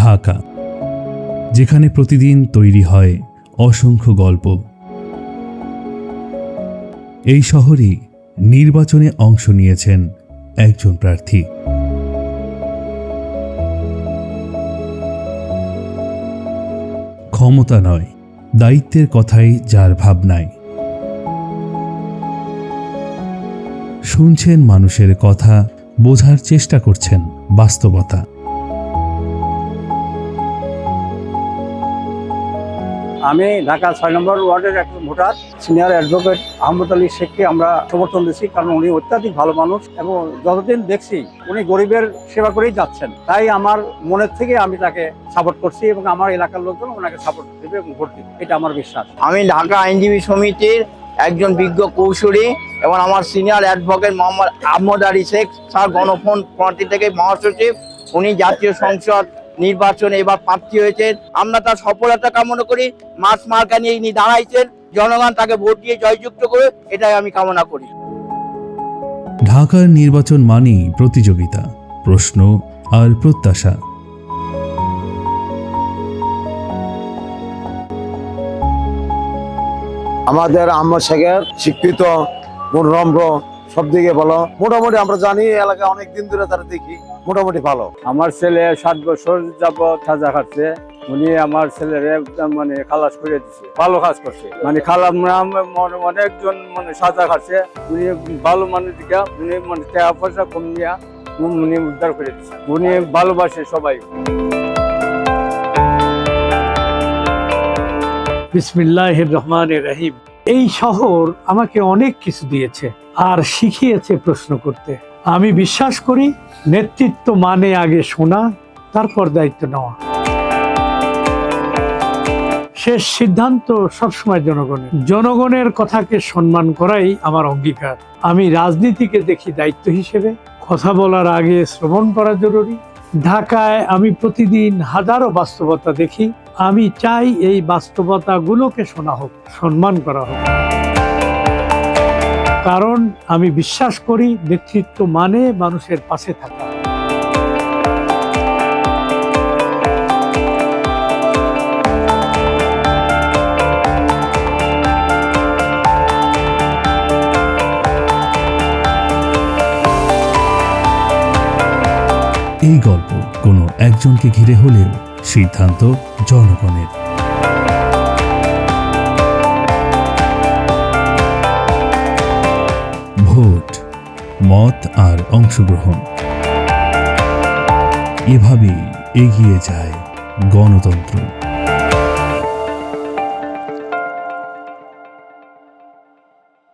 ঢাকা, যেখানে প্রতিদিন তৈরি হয় অসংখ্য গল্প। এই শহরে নির্বাচনে অংশ নিয়েছেন একজন প্রার্থী। ক্ষমতা নয়, দায়িত্বের কথাই যার ভাবনায়। শুনছেন মানুষের কথা, বোঝার চেষ্টা করছেন বাস্তবতা। আমি ঢাকা ৬ নম্বর ওয়ার্ডের একজন voter, senior advocate Ahmad Ali শেখকে আমরা সমর্থন দিচ্ছি, কারণ উনি অত্যাধিক ভালো মানুষ এবং যতদিন দেখছি উনি গরিবের সেবা করেই যাচ্ছেন। তাই আমার মনের থেকে আমি তাকে সাপোর্ট করছি এবং আমার এলাকার লোকজন ওনাকে সাপোর্ট দেবে এবং ভোট দেবে, এটা আমার বিশ্বাস। আমি ঢাকা আইনজীবী সমিতির একজন বিজ্ঞ কৌশলী এবং আমার senior advocate Mohammad Ahmad Ali Sheikh sir গণফোন পার্টি থেকে মহাসচিব। উনি জাতীয় সংসদ নির্বাচনে এবার প্রার্থী হয়েছেন। আমরা তার সফলতা কামনা করি। মাস মার্কা নিয়ে ইনি দাঁড়াইছেন, জনগণ তাকে ভোট দিয়ে জয়যুক্ত করে, এটাই আমি কামনা করি। ঢাকার নির্বাচন মানেই প্রতিযোগিতা, প্রশ্ন আর প্রত্যাশা। আমাদের আহমদ শেখের শিক্ষিত, নম্র, সব দিকে ভালো। মোটামুটি আমরা জানি এলাকায় অনেক দিন ধরে তারা দেখি, মোটামুটি ভালো। আমার ছেলে ৭ বছর যাবৎ সাজা খাচ্ছে, উনি আমার ছেলেরে মানে খালাস করে দিচ্ছে, ভালো কাজ করছে। মানে অনেকজন মানে সাজা খাচ্ছে, উনি ভালো মানুষ দিকে উনি মানে টাকা পয়সা কম নিয়ে উনি উদ্ধার করে দিচ্ছে। উনি ভালোবাসে সবাই। বিসমিল্লাহির রহমানির রহিম। এই শহর আমাকে অনেক কিছু দিয়েছে আর শিখিয়েছে প্রশ্ন করতে। আমি বিশ্বাস করি নেতৃত্ব মানে আগে শোনা, তারপর দায়িত্ব নেওয়া। শেষ সিদ্ধান্ত সবসময় জনগণের। জনগণের কথাকে সম্মান করাই আমার অঙ্গীকার। আমি রাজনীতিকে দেখি দায়িত্ব হিসেবে। কথা বলার আগে শ্রবণ করা জরুরি। ঢাকায় আমি প্রতিদিন হাজারো বাস্তবতা দেখি। আমি চাই এই বাস্তবতাগুলোকে শোনা হোক, সম্মান করা হোক। কারণ আমি বিশ্বাস করি নেতৃত্ব মানে মানুষের পাশে থাকা। এই গল্প কোনো একজনকে ঘিরে হলেও সিদ্ধান্ত জনগণের। ভোট, মত আর অংশগ্রহণ, এভাবেই এগিয়ে যায় গণতন্ত্র।